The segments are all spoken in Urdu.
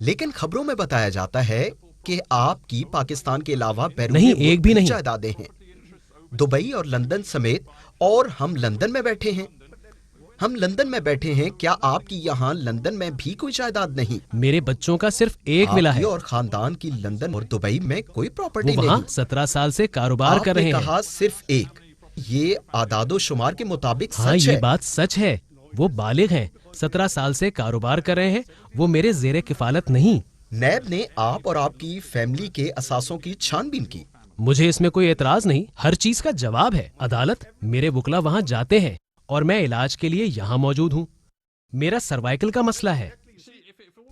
لیکن خبروں میں بتایا جاتا ہے کہ آپ کی پاکستان کے علاوہ بیرون نہیں، ملک ایک بھی نہیں۔ جائیدادیں ہیں، دبئی اور لندن سمیت، اور ہم لندن میں بیٹھے ہیں۔ کیا آپ کی یہاں لندن میں بھی کوئی جائیداد نہیں؟ میرے بچوں کا صرف ایک ولا آپ ہے، کی اور خاندان کی لندن اور دبئی میں کوئی وہ پراپرٹی وہاں نہیں۔ 17 سال سے کاروبار آپ کر نے رہے ہیں۔ کہا صرف ایک، یہ اعداد و شمار کے مطابق ہاں، سچ یہ ہے؟ بات سچ ہے، وہ بالغ ہیں، 17 سال سے کاروبار کر رہے ہیں، وہ میرے زیر کفالت نہیں۔ نیب نے آپ اور آپ کی فیملی کے اثاثوں کی چھان بین کی۔ مجھے اس میں کوئی اعتراض نہیں، ہر چیز کا جواب ہے۔ عدالت، میرے وکلا وہاں جاتے ہیں اور میں علاج کے لیے یہاں موجود ہوں۔ میرا سروائیکل کا مسئلہ ہے۔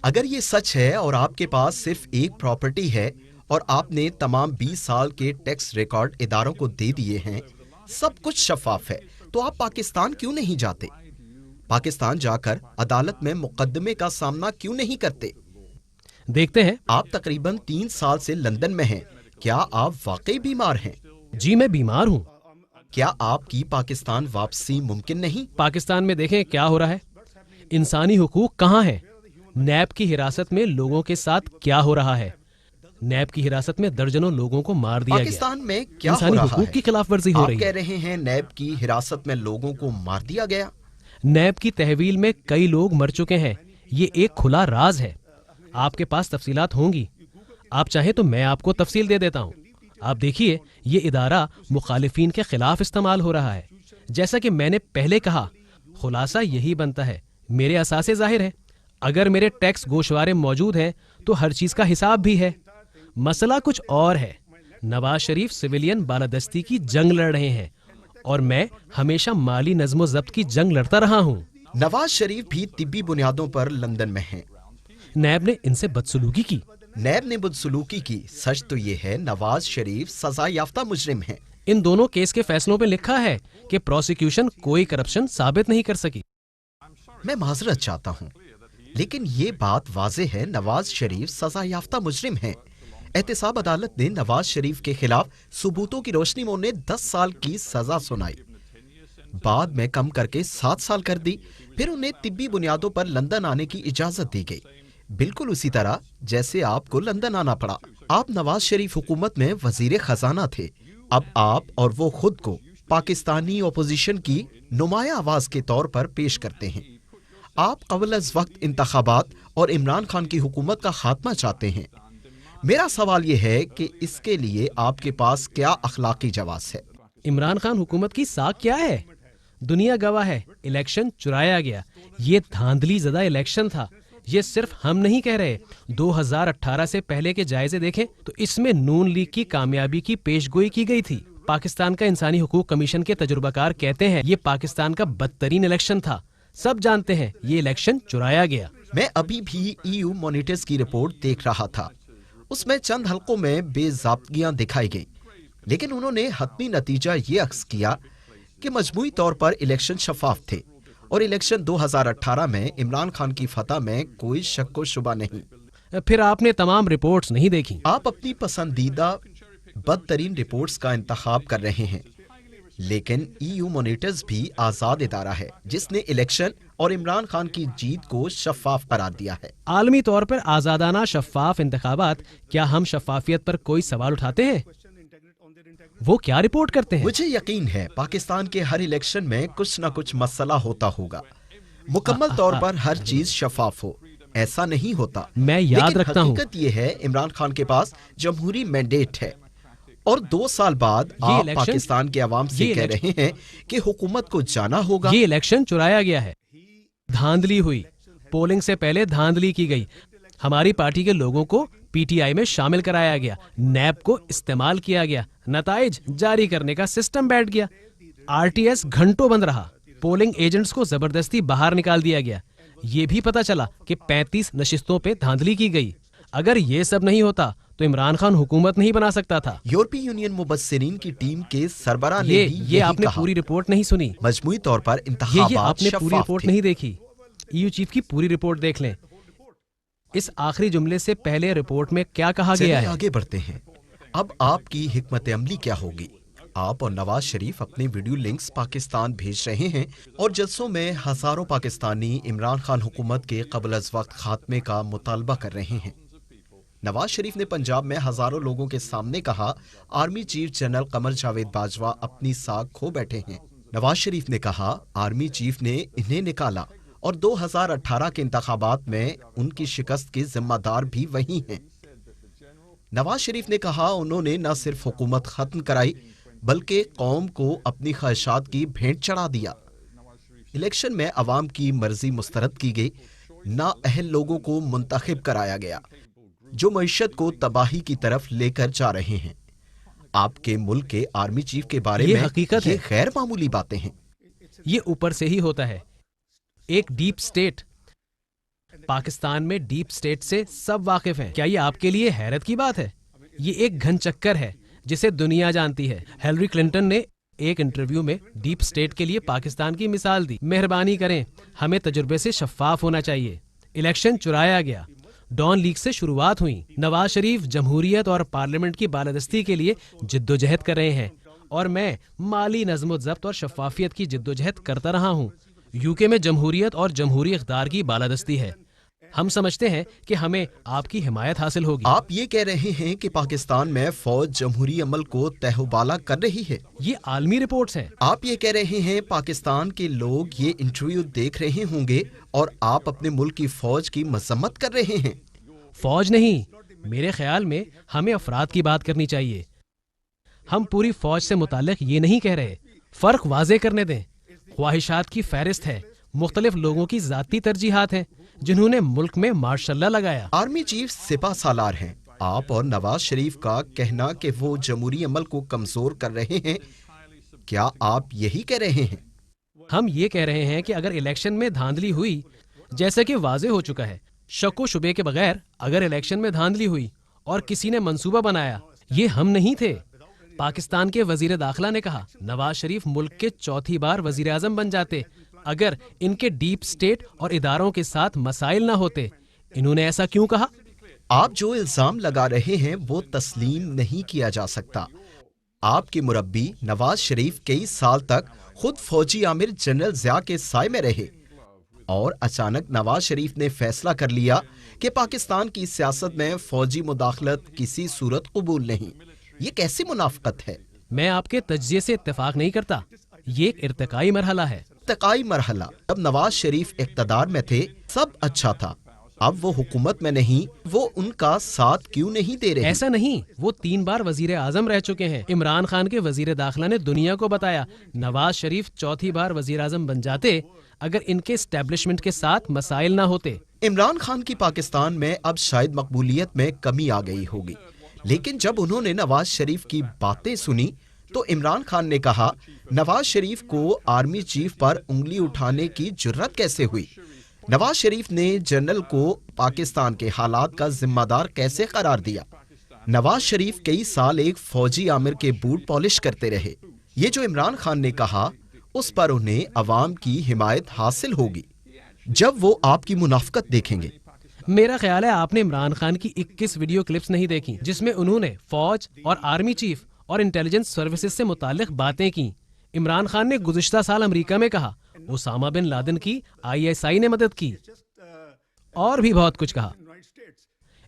اگر یہ سچ ہے اور آپ کے پاس صرف ایک پراپرٹی ہے اور آپ نے تمام 20 سال کے ٹیکس ریکارڈ اداروں کو دے دیے ہیں، سب کچھ شفاف ہے، تو آپ پاکستان کیوں نہیں جاتے؟ پاکستان جا کر عدالت میں مقدمے کا سامنا کیوں نہیں کرتے؟ دیکھتے ہیں۔ آپ تقریباً 3 سال سے لندن میں ہیں، کیا آپ واقعی بیمار ہیں؟ جی، میں بیمار ہوں۔ کیا آپ کی پاکستان واپسی ممکن نہیں؟ پاکستان میں دیکھیں کیا ہو رہا ہے، انسانی حقوق کہاں ہیں؟ نیب کی حراست میں لوگوں کے ساتھ کیا ہو رہا ہے؟ نیب کی حراست میں درجنوں لوگوں کو مار دیا گیا۔ پاکستان میں کیا ہو انسانی رہا حقوق ہے؟ کی خلاف ورزی ہو آپ رہی کہہ ہے۔ رہے ہیں نیب کی حراست میں لوگوں کو مار دیا گیا؟ نیب کی تحویل میں کئی لوگ مر چکے ہیں، یہ ایک کھلا راز ہے۔ آپ کے پاس تفصیلات ہوں گی، آپ چاہیں تو میں آپ کو تفصیل دے دیتا ہوں۔ آپ دیکھیے، یہ ادارہ مخالفین کے خلاف استعمال ہو رہا ہے۔ جیسا کہ میں نے پہلے کہا، خلاصہ یہی بنتا ہے، میرے اثاثے ظاہر ہیں، اگر میرے ٹیکس گوشوارے موجود ہیں تو ہر چیز کا حساب بھی ہے۔ مسئلہ کچھ اور ہے، نواز شریف سویلین بالادستی کی جنگ لڑ رہے ہیں اور میں ہمیشہ مالی نظم و ضبط کی جنگ لڑتا رہا ہوں۔ نواز شریف بھی طبی بنیادوں پر لندن میں ہیں۔ نیب نے ان سے بدسلوکی کی۔ نیب نے بدسلوکی کی، سچ تو یہ ہے نواز شریف سزا یافتہ مجرم ہیں۔ ان دونوں کیس کے فیصلوں پہ لکھا ہے کہ پروسیکیوشن کوئی کرپشن ثابت نہیں کر سکی۔ میں معذرت چاہتا ہوں، لیکن یہ بات واضح ہے نواز شریف سزا یافتہ مجرم ہیں۔ احتساب عدالت نے نواز شریف کے خلاف ثبوتوں کی روشنی میں انہیں 10 سال کی سزا سنائی، بعد میں کم کر کے 7 سال کر دی، پھر انہیں طبی بنیادوں پر لندن آنے کی اجازت دی گئی، بالکل اسی طرح جیسے آپ کو لندن آنا پڑا۔ آپ نواز شریف حکومت میں وزیر خزانہ تھے، اب آپ اور وہ خود کو پاکستانی اپوزیشن کی نمایاں آواز کے طور پر پیش کرتے ہیں۔ آپ قبل از وقت انتخابات اور عمران خان کی حکومت کا خاتمہ چاہتے ہیں۔ میرا سوال یہ ہے کہ اس کے لیے آپ کے پاس کیا اخلاقی جواز ہے؟ عمران خان حکومت کی ساکھ کیا ہے؟ دنیا گواہ ہے، الیکشن چرایا گیا، یہ دھاندلی زدہ الیکشن تھا۔ یہ صرف ہم نہیں کہہ رہے، 2018 سے پہلے کے جائزے دیکھیں تو اس میں نون لیگ کی کامیابی کی پیش گوئی کی گئی تھی۔ پاکستان کا انسانی حقوق کمیشن کے تجربہ کار کہتے ہیں یہ پاکستان کا بدترین الیکشن تھا۔ سب جانتے ہیں یہ الیکشن چرایا گیا۔ میں ابھی بھی EU مانیٹرز کی رپورٹ دیکھ رہا تھا، اس میں چند حلقوں میں بے ضابطگیاں دکھائی گئی، لیکن انہوں نے حتمی نتیجہ یہ اخذ کیا کہ مجموعی طور پر الیکشن شفاف تھے اور الیکشن 2018 میں عمران خان کی فتح میں کوئی شک و شبہ نہیں۔ پھر آپ نے تمام رپورٹس نہیں دیکھی۔ آپ اپنی پسندیدہ بدترین رپورٹس کا انتخاب کر رہے ہیں، لیکن EU مانیٹرز بھی آزاد ادارہ ہے جس نے الیکشن اور عمران خان کی جیت کو شفاف قرار دیا ہے۔ عالمی طور پر آزادانہ شفاف انتخابات، کیا ہم شفافیت پر کوئی سوال اٹھاتے ہیں؟ وہ کیا رپورٹ کرتے ہیں؟ مجھے یقین ہے پاکستان کے ہر الیکشن میں کچھ نہ کچھ مسئلہ ہوتا ہوگا، مکمل طور پر ہر چیز شفاف ہو، ایسا نہیں ہوتا۔ میں یاد رکھتا ہوں، حقیقت یہ ہے عمران خان کے پاس جمہوری مینڈیٹ ہے اور 2 سال بعد آپ پاکستان کے عوام سے کہہ رہے ہیں کہ حکومت کو جانا ہوگا۔ یہ الیکشن چرایا گیا ہے، دھاندلی ہوئی، پولنگ سے پہلے دھاندلی کی گئی، ہماری پارٹی کے لوگوں کو PTI میں شامل کرایا گیا، نیب کو استعمال کیا گیا، نتائج جاری کرنے کا سسٹم بیٹھ گیا، RTS گھنٹوں بند رہا، پولنگ ایجنٹس کو زبردستی باہر نکال دیا گیا، یہ بھی پتا چلا کہ 35 نشستوں پہ دھاندلی کی گئی۔ اگر یہ سب نہیں ہوتا تو عمران خان حکومت نہیں بنا سکتا تھا۔ یورپی یونین مبصرین کی ٹیم کے سربراہ نے بھی یہ آپ نے کہا۔ پوری رپورٹ نہیں سنی، مجموعی طور پر یہ انتخابات آپ نے پوری شفاف رپورٹ تھے۔ نہیں دیکھی۔ EU چیف کی پوری رپورٹ دیکھ لیں۔ اس آخری جملے سے پہلے رپورٹ میں کیا کہا گیا چلیے ہے؟ آگے بڑھتے ہیں، اب آپ کی حکمت عملی کیا ہوگی؟ آپ اور نواز شریف اپنے ویڈیو لنکس پاکستان بھیج رہے ہیں اور جلسوں میں ہزاروں پاکستانی عمران خان حکومت کے قبل از وقت خاتمے کا مطالبہ کر رہے ہیں۔ نواز شریف نے پنجاب میں ہزاروں لوگوں کے سامنے کہا army chief general Qamar Javed Bajwa اپنی ساکھ کھو بیٹھے ہیں۔ نواز شریف نے کہا آرمی چیف نے انہیں نکالا اور 2018 کے انتخابات میں ان کی شکست کے ذمہ دار بھی وہی ہیں۔ نواز شریف نے کہا انہوں نے نہ صرف حکومت ختم کرائی بلکہ قوم کو اپنی خواہشات کی بھینٹ چڑھا دیا۔ الیکشن میں عوام کی مرضی مسترد کی گئی، نااہل لوگوں کو منتخب کرایا گیا جو معیشت کو تباہی کی طرف لے کر جا رہے ہیں۔ آپ کے ملک کے آرمی چیف کے بارے یہ میں حقیقت ہے۔ یہ غیر معمولی باتیں ہیں۔ یہ اوپر سے ہی ہوتا ہے، ایک ڈیپ سٹیٹ۔ پاکستان میں ڈیپ سٹیٹ سے سب واقف ہیں۔ کیا یہ آپ کے لیے حیرت کی بات ہے؟ یہ ایک گھن چکر ہے جسے دنیا جانتی ہے۔ ہیلری کلنٹن نے ایک انٹرویو میں ڈیپ سٹیٹ کے لیے پاکستان کی مثال دی۔ مہربانی کریں، ہمیں تجربے سے شفاف ہونا چاہیے۔ الیکشن چرایا گیا، ڈان لیگ سے شروعات ہوئی۔ نواز شریف جمہوریت اور پارلیمنٹ کی بالادستی کے لیے جد و جہد کر رہے ہیں اور میں مالی نظم و ضبط اور شفافیت کی جد و جہد کرتا رہا ہوں۔ یو کے میں جمہوریت اور جمہوری اقدار کی بالادستی ہے۔ ہم سمجھتے ہیں کہ ہمیں آپ کی حمایت حاصل ہوگی۔ آپ یہ کہہ رہے ہیں کہ پاکستان میں فوج جمہوری عمل کو تہ و بالا کر رہی ہے۔ یہ عالمی رپورٹس ہیں۔ آپ یہ کہہ رہے ہیں پاکستان کے لوگ یہ انٹرویو دیکھ رہے ہوں گے اور آپ اپنے ملک کی فوج کی مذمت کر رہے ہیں۔ فوج نہیں، میرے خیال میں ہمیں افراد کی بات کرنی چاہیے۔ ہم پوری فوج سے متعلق یہ نہیں کہہ رہے۔ فرق واضح کرنے دیں۔ خواہشات کی فہرست ہے، مختلف لوگوں کی ذاتی ترجیحات ہیں جنہوں نے ملک میں ماشاء اللہ لگایا۔ آرمی چیف سپہ سالار ہیں۔ آپ اور نواز شریف کا کہنا کہ وہ جمہوری عمل کو کمزور کر رہے ہیں، کیا آپ یہی کہہ رہے ہیں؟ ہم یہ کہہ رہے ہیں کہ اگر الیکشن میں دھاندلی ہوئی، جیسا کہ واضح ہو چکا ہے، شک و شبے کے بغیر اگر الیکشن میں دھاندلی ہوئی اور کسی نے منصوبہ بنایا، یہ ہم نہیں تھے۔ پاکستان کے وزیر داخلہ نے کہا نواز شریف ملک کے چوتھی بار وزیر اعظم بن جاتے اگر ان کے ڈیپ سٹیٹ اور اداروں کے ساتھ مسائل نہ ہوتے۔ انہوں نے ایسا کیوں کہا؟ آپ جو الزام لگا رہے ہیں وہ تسلیم نہیں کیا جا سکتا۔ آپ کے مربی نواز شریف کئی سال تک خود فوجی عامر جنرل ضیاء کے سائے میں رہے اور اچانک نواز شریف نے فیصلہ کر لیا کہ پاکستان کی سیاست میں فوجی مداخلت کسی صورت قبول نہیں۔ یہ کیسی منافقت ہے؟ میں آپ کے تجزیے سے اتفاق نہیں کرتا۔ یہ ایک ارتقائی مرحلہ ہے۔ ارتقائی مرحلہ؟ جب نواز شریف اقتدار میں تھے سب اچھا تھا، اب وہ حکومت میں نہیں، وہ ان کا ساتھ کیوں نہیں دے رہے؟ ایسا نہیں، وہ 3 بار وزیر اعظم رہ چکے ہیں۔ عمران خان کے وزیر داخلہ نے دنیا کو بتایا نواز شریف چوتھی بار وزیر اعظم بن جاتے اگر ان کے اسٹیبلشمنٹ کے ساتھ مسائل نہ ہوتے۔ عمران خان کی پاکستان میں اب شاید مقبولیت میں کمی آ گئی ہوگی، لیکن جب انہوں نے نواز شریف کی باتیں سنی تو عمران خان نے کہا نواز شریف کو آرمی چیف پر انگلی اٹھانے کی جرت کیسے ہوئی؟ نواز شریف نے جنرل کو پاکستان کے حالات کا ذمہ دار کیسے قرار دیا؟ نواز شریف کئی سال ایک فوجی عامر کے بوٹ پالش کرتے رہے۔ یہ جو عمران خان نے کہا اس پر انہیں عوام کی حمایت حاصل ہوگی جب وہ آپ کی منافقت دیکھیں گے۔ میرا خیال ہے آپ نے عمران خان کی 21 ویڈیو کلپس نہیں دیکھی جس میں انہوں نے فوج اور آرمی چیف اور انٹیلیجنس سروسز سے متعلق باتیں کی۔ عمران خان نے گزشتہ سال امریکہ میں کہا اسامہ بن لادن کی ISI نے مدد کی اور بھی بہت کچھ کہا۔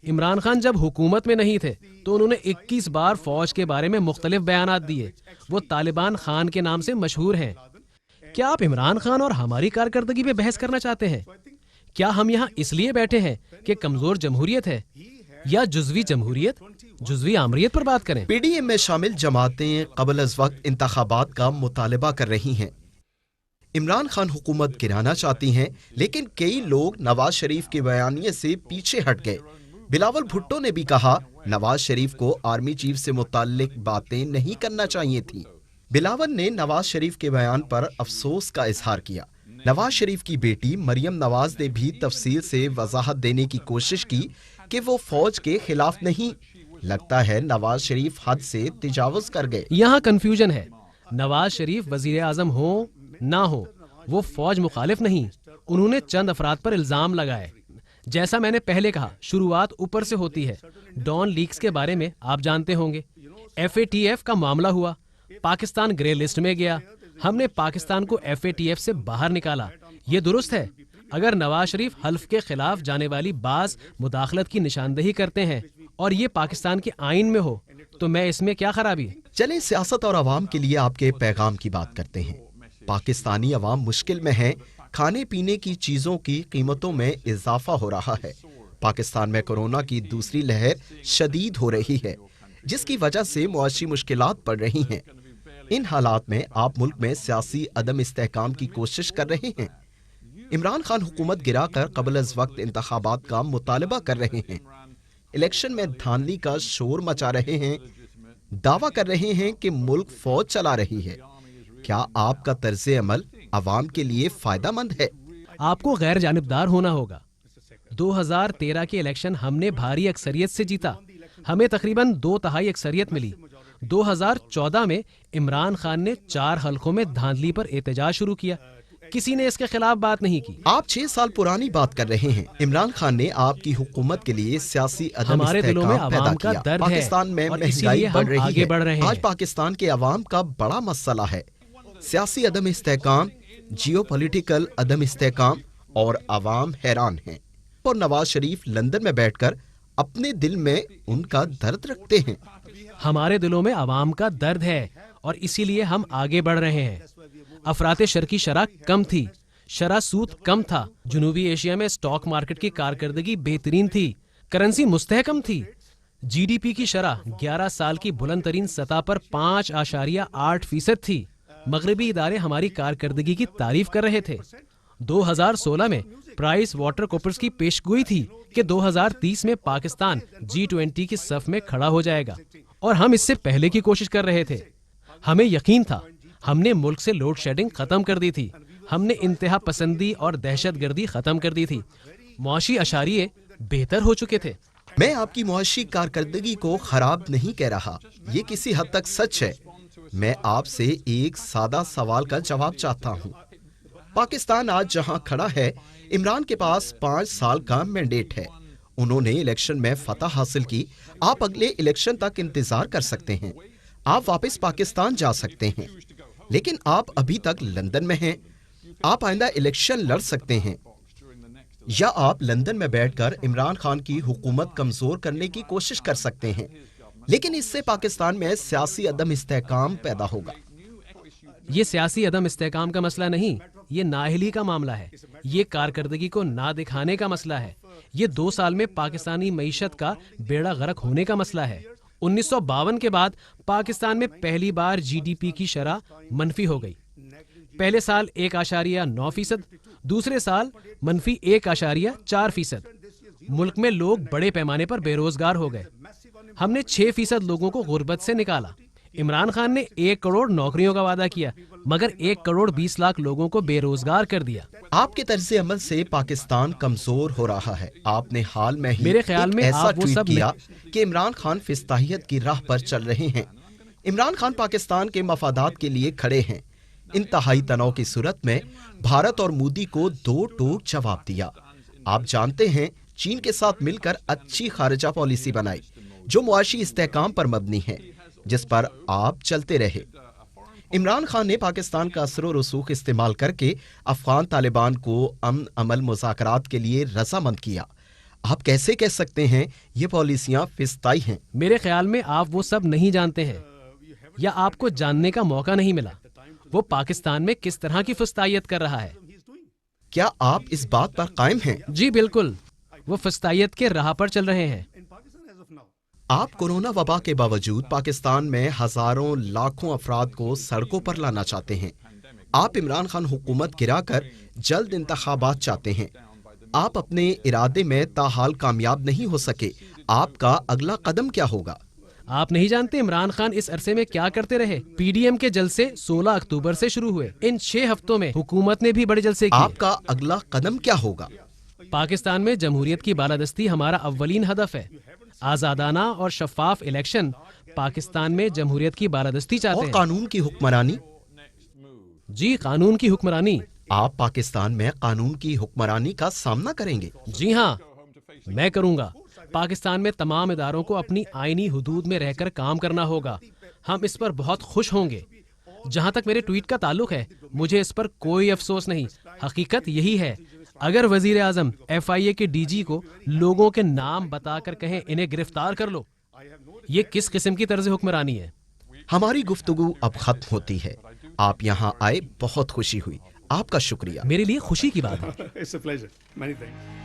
عمران خان جب حکومت میں نہیں تھے تو انہوں نے 21 بار فوج کے بارے میں مختلف بیانات دیے۔ وہ طالبان خان کے نام سے مشہور ہیں۔ کیا آپ عمران خان اور ہماری کارکردگی پہ بحث کرنا چاہتے ہیں؟ کیا ہم یہاں اس لیے بیٹھے ہیں کہ کمزور جمہوریت ہے یا جزوی جمہوریت، جزوی آمریت پر بات کریں؟ پی ڈی ایم میں شامل جماعتیں قبل از وقت انتخابات کا مطالبہ کر رہی ہیں۔ عمران خان حکومت گرانا چاہتی ہیں، لیکن کئی لوگ نواز شریف کے بیانیے سے پیچھے ہٹ گئے۔ بلاول بھٹو نے بھی کہا نواز شریف کو آرمی چیف سے متعلق باتیں نہیں کرنا چاہیے تھیں۔ بلاول نے نواز شریف کے بیان پر افسوس کا اظہار کیا۔ نواز شریف کی بیٹی مریم نواز نے بھی تفصیل سے وضاحت دینے کی کوشش کی کہ وہ فوج کے خلاف نہیں۔ لگتا ہے نواز شریف حد سے تجاوز کر گئے۔ یہاں کنفیوژن ہے۔ نواز شریف وزیر اعظم ہو نہ ہو، وہ فوج مخالف نہیں۔ انہوں نے چند افراد پر الزام لگائے۔ جیسا میں نے پہلے کہا شروعات اوپر سے ہوتی ہے۔ ڈان لیکس کے بارے میں آپ جانتے ہوں گے۔ FATF کا معاملہ ہوا، پاکستان گرے لسٹ میں گیا. ہم نے پاکستان کو FATF سے باہر نکالا. یہ درست ہے؟ اگر نواز شریف حلف کے خلاف جانے والی بعض مداخلت کی نشاندہی کرتے ہیں اور یہ پاکستان کے آئین میں ہو تو میں اس میں کیا خرابی؟ چلیں سیاست اور عوام کے لیے آپ کے پیغام کی بات کرتے ہیں. پاکستانی عوام مشکل میں ہے. کھانے پینے کی چیزوں کی قیمتوں میں اضافہ ہو رہا ہے. پاکستان میں کورونا کی دوسری لہر شدید ہو رہی ہے جس کی وجہ سے معاشی مشکلات بڑھ رہی ہیں. ان حالات میں آپ ملک میں سیاسی عدم استحکام کی کوشش کر رہے ہیں. عمران خان حکومت گرا کر قبل از وقت انتخابات کا مطالبہ کر رہے ہیں. الیکشن میں دھاندلی کا شور مچا رہے ہیں. دعویٰ کر رہے ہیں کہ ملک فوج چلا رہی ہے. کیا آپ کا طرز عمل عوام کے لیے فائدہ مند ہے؟ آپ کو غیر جانبدار ہونا ہوگا. 2013 کے الیکشن ہم نے بھاری اکثریت سے جیتا. ہمیں تقریباً 2/3 اکثریت ملی. 2014 میں عمران خان نے 4 حلقوں میں دھاندلی پر احتجاج شروع کیا. کسی نے اس کے خلاف بات نہیں کی. آپ 6 سال پرانی بات کر رہے ہیں. عمران خان نے آپ کی حکومت کے لیے سیاسی عدم ہمارے دلوں میں استحکام پیدا عوام کا کیا. درد ہے پاکستان میں اور اسی مہنگائی لیے بڑھ ہم رہی آگے ہے. بڑھ رہے ہیں. آج پاکستان کے عوام کا بڑا مسئلہ ہے سیاسی عدم استحکام, جیو پولیٹیکل عدم استحکام, اور عوام حیران ہیں. اور نواز شریف لندن میں بیٹھ کر اپنے دل میں ان کا درد رکھتے ہیں. ہمارے دلوں میں عوام کا درد ہے اور اسی لیے ہم آگے بڑھ رہے ہیں. افراط شر کی شرح کم تھی, شرح سود کم تھا. جنوبی ایشیا میں سٹاک مارکیٹ کی کارکردگی بہترین تھی. کرنسی مستحکم تھی. GDP کی شرح 11 سال کی بلند ترین سطح پر 5.8% تھی. مغربی ادارے ہماری کارکردگی کی تعریف کر رہے تھے. 2016 میں پرائس واٹر کوپرز کی پیشگوئی تھی کہ 2030 میں پاکستان G20 کی صف میں کھڑا ہو جائے گا اور ہم اس سے پہلے کی کوشش کر رہے تھے. ہمیں یقین تھا. ہم نے ملک سے لوڈ شیڈنگ ختم کر دی تھی. ہم نے انتہا پسندی اور دہشت گردی ختم کر دی تھی. معاشی اشاریے بہتر ہو چکے تھے. میں آپ کی معاشی کارکردگی کو خراب نہیں کہہ رہا. یہ کسی حد تک سچ ہے. میں آپ سے ایک سادہ سوال کا جواب چاہتا ہوں. پاکستان آج جہاں کھڑا ہے, عمران کے پاس 5 سال کا مینڈیٹ ہے. انہوں نے الیکشن میں فتح حاصل کی. آپ اگلے الیکشن تک انتظار کر سکتے ہیں. آپ واپس پاکستان جا سکتے ہیں. لیکن آپ ابھی تک لندن میں ہیں. آپ آئندہ الیکشن لڑ سکتے ہیں, یا آپ لندن میں بیٹھ کر عمران خان کی حکومت کمزور کرنے کی کوشش کر سکتے ہیں. لیکن اس سے پاکستان میں سیاسی عدم استحکام پیدا ہوگا. یہ سیاسی عدم استحکام کا مسئلہ نہیں, یہ نااہلی کا معاملہ ہے. یہ کارکردگی کو نہ دکھانے کا مسئلہ ہے. یہ 2 سال میں پاکستانی معیشت کا بیڑا غرق ہونے کا مسئلہ ہے. 1952 کے بعد پاکستان میں پہلی بار GDP کی شرح منفی ہو گئی. پہلے سال 1.9%, دوسرے سال منفی 1.4%. ملک میں لوگ بڑے پیمانے پر بے روزگار ہو گئے. ہم نے 6% لوگوں کو غربت سے نکالا. عمران خان نے 1 کروڑ نوکریوں کا وعدہ کیا مگر 1 کروڑ 20 لاکھ لوگوں کو بے روزگار کر دیا. آپ کے طرز عمل سے پاکستان کمزور ہو رہا ہے. آپ نے حال میں ہی میرے خیال میں ایسا آپ وہ ٹویٹ سب کیا کہ عمران خان فضتاحیت کی راہ پر چل رہے ہیں. عمران خان پاکستان کے مفادات کے لیے کھڑے ہیں. انتہائی تناؤ کی صورت میں بھارت اور مودی کو 2 ٹوک جواب دیا. آپ جانتے ہیں چین کے ساتھ مل کر اچھی خارجہ پالیسی بنائی جو معاشی استحکام پر مبنی ہے, جس پر آپ چلتے رہے. عمران خان نے پاکستان کا اثر و رسوخ استعمال کر کے افغان طالبان کو امن عمل مذاکرات کے لیے رضامند کیا. آپ کیسے کہہ سکتے ہیں یہ پالیسیاں فضتائی ہیں؟ میرے خیال میں آپ وہ سب نہیں جانتے ہیں یا آپ کو جاننے کا موقع نہیں ملا. وہ پاکستان میں کس طرح کی فضتائیت کر رہا ہے. کیا آپ اس بات پر قائم ہیں؟ جی بالکل, وہ فضتائیت کے راہ پر چل رہے ہیں. آپ کورونا وبا کے باوجود پاکستان میں ہزاروں لاکھوں افراد کو سڑکوں پر لانا چاہتے ہیں. آپ عمران خان حکومت گرا کر جلد انتخابات چاہتے ہیں. آپ اپنے ارادے میں تاحال کامیاب نہیں ہو سکے. آپ کا اگلا قدم کیا ہوگا؟ آپ نہیں جانتے عمران خان اس عرصے میں کیا کرتے رہے. PDM کے جلسے 16 اکتوبر سے شروع ہوئے. ان 6 ہفتوں میں حکومت نے بھی بڑے جلسے کیے. آپ کا اگلا قدم کیا ہوگا؟ پاکستان میں جمہوریت کی بالادستی ہمارا اولین ہدف ہے. آزادانہ اور شفاف الیکشن پاکستان میں جمہوریت کی بالادستی چاہتے اور ہیں. قانون کی حکمرانی؟ جی, قانون کی حکمرانی. آپ پاکستان میں قانون کی حکمرانی کا سامنا کریں گے؟ جی ہاں, میں کروں گا. پاکستان میں تمام اداروں کو اپنی آئینی حدود میں رہ کر کام کرنا ہوگا. ہم اس پر بہت خوش ہوں گے۔ جہاں تک میرے ٹویٹ کا تعلق ہے، مجھے اس پر کوئی افسوس نہیں۔ حقیقت یہی ہے، اگر وزیر اعظم FIA کے DG کو لوگوں کے نام بتا کر کہیں انہیں گرفتار کر لو، یہ کس قسم کی طرز حکمرانی ہے؟ ہماری گفتگو اب ختم ہوتی ہے۔ آپ یہاں آئے بہت خوشی ہوئی، آپ کا شکریہ۔ میرے لیے خوشی کی بات ہے۔ It's a pleasure. Many thanks.